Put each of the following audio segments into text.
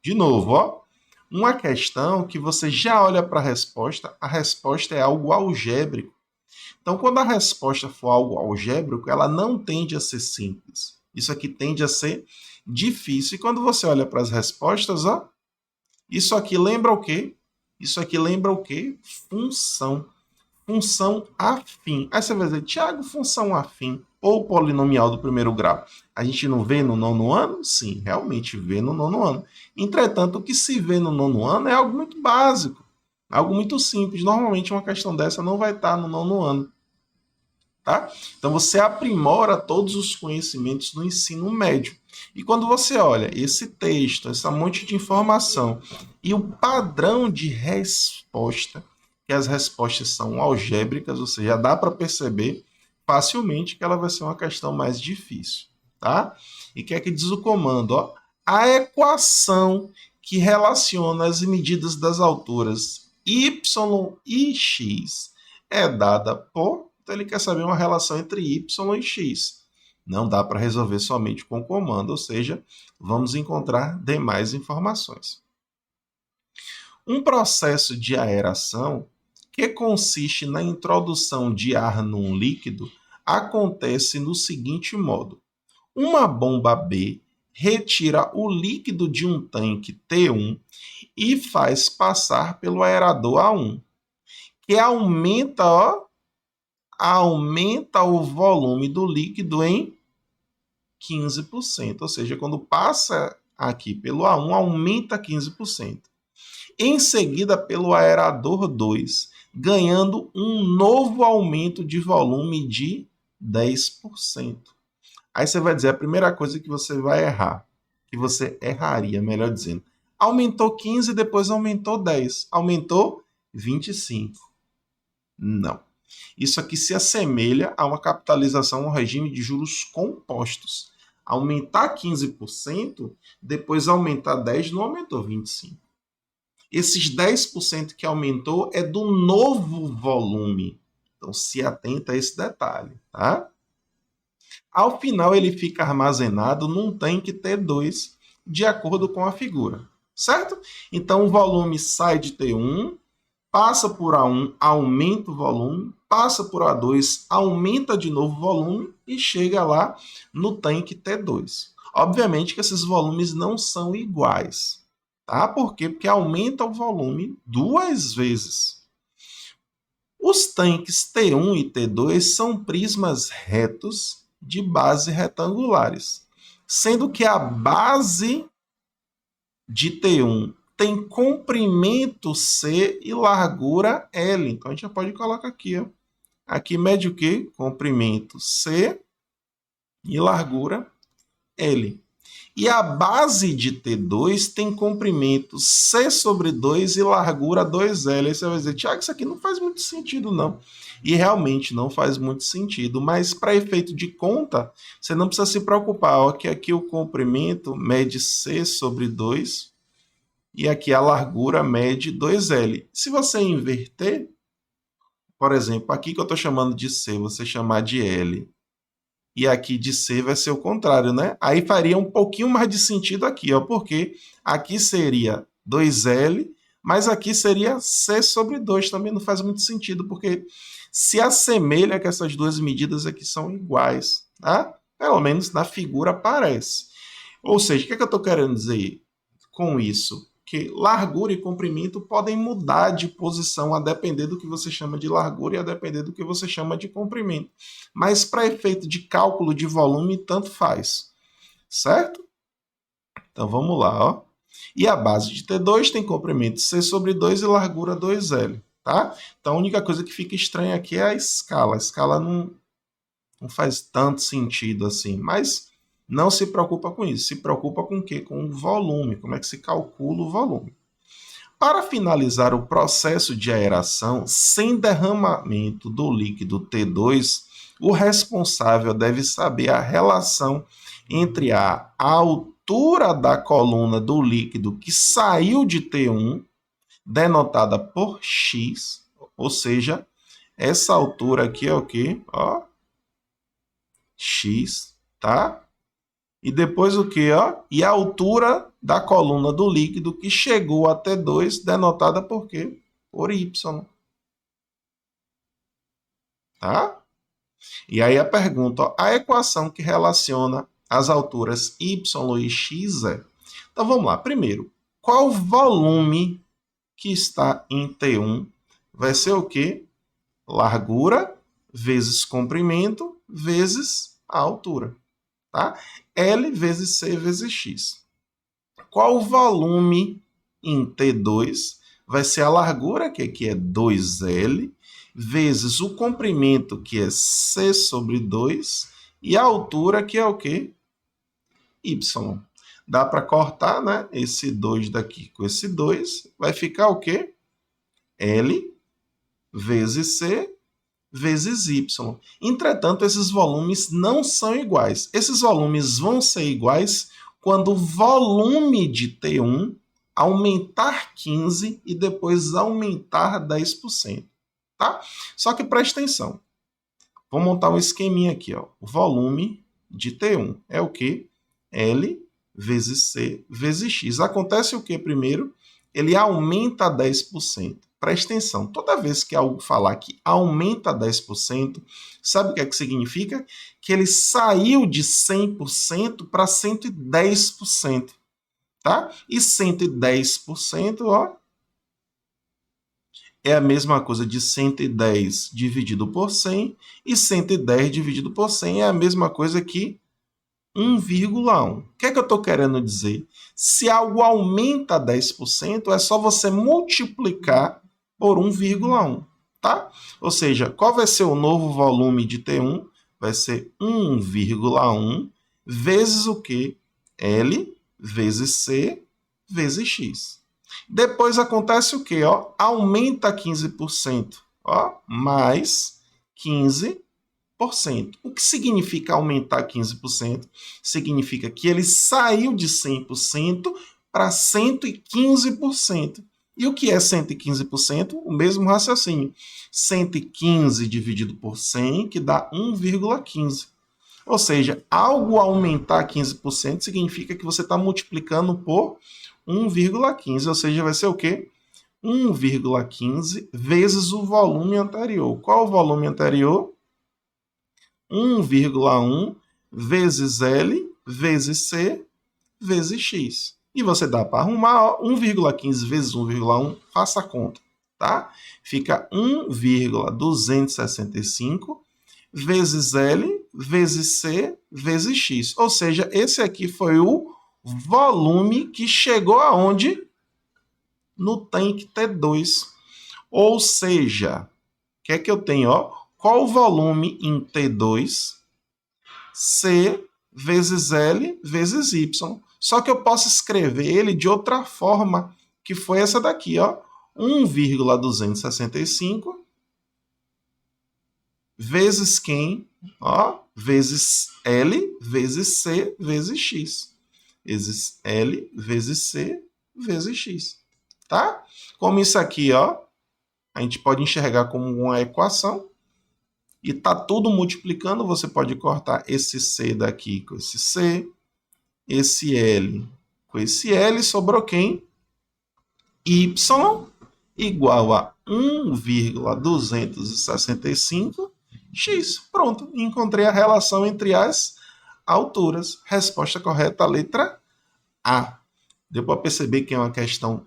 De novo, ó, uma questão que você já olha para a resposta é algo algébrico. Então, quando a resposta for algo algébrico, ela não tende a ser simples. Isso aqui tende a ser difícil. E quando você olha para as respostas, ó, isso aqui lembra o quê? Isso aqui lembra o quê? Função. Função afim. Aí você vai dizer, Tiago, função afim ou polinomial do primeiro grau. A gente não vê no nono ano? Sim, realmente vê no nono ano. Entretanto, o que se vê no nono ano é algo muito básico, algo muito simples. Normalmente uma questão dessa não vai estar no nono ano. Tá? Então você aprimora todos os conhecimentos no ensino médio. E quando você olha esse texto, essa monte de informação e o padrão de resposta, que as respostas são algébricas, ou seja, dá para perceber facilmente que ela vai ser uma questão mais difícil, tá? E que é que diz o comando, ó? A equação que relaciona as medidas das alturas y e x é dada por. Então ele quer saber uma relação entre y e x. Não dá para resolver somente com comando, ou seja, vamos encontrar demais informações. Um processo de aeração que consiste na introdução de ar num líquido acontece no seguinte modo: uma bomba B retira o líquido de um tanque T1 e faz passar pelo aerador A1, que aumenta o volume do líquido em 15%. Ou seja, quando passa aqui pelo A1, aumenta 15%. Em seguida, pelo aerador 2, ganhando um novo aumento de volume de 10%. Aí você vai dizer a primeira coisa que você vai errar, que você erraria, melhor dizendo. Aumentou 15, depois aumentou 10. Aumentou 25. Não. Isso aqui se assemelha a uma capitalização ao regime de juros compostos. Aumentar 15%, depois aumentar 10%, não aumentou 25%. Esses 10% que aumentou é do novo volume. Então se atenta a esse detalhe, tá? Ao final ele fica armazenado num tanque T2, de acordo com a figura, certo? Então o volume sai de T1, passa por A1, aumenta o volume, passa por A2, aumenta de novo o volume e chega lá no tanque T2. Obviamente que esses volumes não são iguais, tá? Por quê? Porque aumenta o volume duas vezes. Os tanques T1 e T2 são prismas retos de base retangulares, sendo que a base de T1 tem comprimento C e largura L. Então a gente já pode colocar aqui, ó. Aqui mede o quê? Comprimento C e largura L. E a base de T2 tem comprimento C sobre 2 e largura 2L. Aí você vai dizer, Tiago, isso aqui não faz muito sentido, não. E realmente não faz muito sentido. Mas para efeito de conta, você não precisa se preocupar. Ó, que aqui o comprimento mede C sobre 2 e aqui a largura mede 2L. Se você inverter, por exemplo, aqui que eu estou chamando de C, você chamar de L, e aqui de C vai ser o contrário, né? Aí faria um pouquinho mais de sentido aqui, ó, porque aqui seria 2L, mas aqui seria C sobre 2. Também não faz muito sentido, porque se assemelha que essas duas medidas aqui são iguais, tá? Pelo menos na figura parece. Ou seja, o que é que eu estou querendo dizer com isso? Que largura e comprimento podem mudar de posição a depender do que você chama de largura e a depender do que você chama de comprimento. Mas para efeito de cálculo de volume, tanto faz. Certo? Então vamos lá, ó. E a base de T2 tem comprimento C sobre 2 e largura 2L, tá? Então a única coisa que fica estranha aqui é a escala. A escala não faz tanto sentido assim, mas não se preocupa com isso. Se preocupa com o quê? Com o volume, como é que se calcula o volume. Para finalizar o processo de aeração sem derramamento do líquido T2, o responsável deve saber a relação entre a altura da coluna do líquido que saiu de T1, denotada por x, ou seja, essa altura aqui é o quê? Ó, x, tá? E depois o que, ó? E a altura da coluna do líquido que chegou a T2, denotada por quê? Por Y. Tá? E aí a pergunta, ó, a equação que relaciona as alturas Y e X é... Então vamos lá. Primeiro, qual volume que está em T1 vai ser o quê? Largura vezes comprimento vezes a altura. Tá? L vezes C vezes X. Qual o volume em T2? Vai ser a largura, que aqui é 2L, vezes o comprimento, que é C sobre 2, e a altura, que é o quê? Y. Dá para cortar, né? Esse 2 daqui com esse 2, vai ficar o quê? L vezes C vezes Y. Entretanto, esses volumes não são iguais. Esses volumes vão ser iguais quando o volume de T1 aumentar 15 e depois aumentar 10%. Tá? Só que preste atenção. Vou montar um esqueminha aqui. Ó. O volume de T1 é o quê? L vezes C vezes X. Acontece o que primeiro? Ele aumenta 10%. Presta atenção, toda vez que algo falar que aumenta 10%, sabe o que é que significa? Que ele saiu de 100% para 110%, tá? E 110%, ó, é a mesma coisa de 110 dividido por 100, e 110 dividido por 100 é a mesma coisa que 1,1. O que é que eu estou querendo dizer? Se algo aumenta 10%, é só você multiplicar por 1,1, tá? Ou seja, qual vai ser o novo volume de T1? Vai ser 1,1 vezes o quê? L vezes C vezes X. Depois acontece o quê? Ó? Aumenta 15%, ó, mais 15%. O que significa aumentar 15%? Significa que ele saiu de 100% para 115%. E o que é 115%? O mesmo raciocínio. 115 dividido por 100, que dá 1,15. Ou seja, algo aumentar 15% significa que você está multiplicando por 1,15. Ou seja, vai ser o quê? 1,15 vezes o volume anterior. Qual o volume anterior? 1,1 vezes L vezes C vezes X. E você dá para arrumar 1,15 vezes 1,1, faça a conta, tá? Fica 1,265 vezes L vezes C vezes X. Ou seja, esse aqui foi o volume que chegou aonde? No tanque T2. Ou seja, o que é que eu tenho? Ó? Qual o volume em T2? C vezes L vezes Y. Só que eu posso escrever ele de outra forma, que foi essa daqui, ó. 1,265 vezes quem? Ó, vezes L vezes C vezes X. Vezes L vezes C vezes X. Tá? Como isso aqui, ó, a gente pode enxergar como uma equação. E tá tudo multiplicando, você pode cortar esse C daqui com esse C, esse L com esse L, sobrou quem? Y igual a 1,265x. Pronto, encontrei a relação entre as alturas. Resposta correta, a letra A. Deu para perceber que é uma questão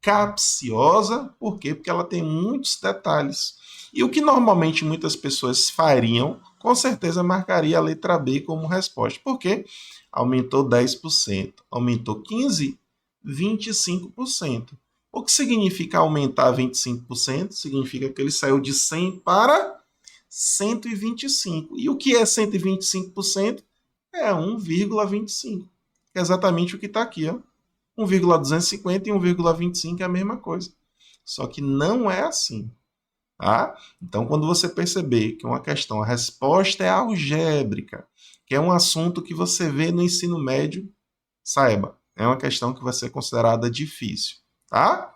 capciosa, por quê? Porque ela tem muitos detalhes. E o que normalmente muitas pessoas fariam, com certeza marcaria a letra B como resposta. Por quê? Aumentou 10%, aumentou 15%, 25%. O que significa aumentar 25%? Significa que ele saiu de 100 para 125. E o que é 125%? É 1,25. É exatamente o que está aqui, ó. 1,250 e 1,25 é a mesma coisa. Só que não é assim. Tá? Então, quando você perceber que uma questão, a resposta é algébrica, que é um assunto que você vê no ensino médio, saiba, é uma questão que vai ser considerada difícil. Tá?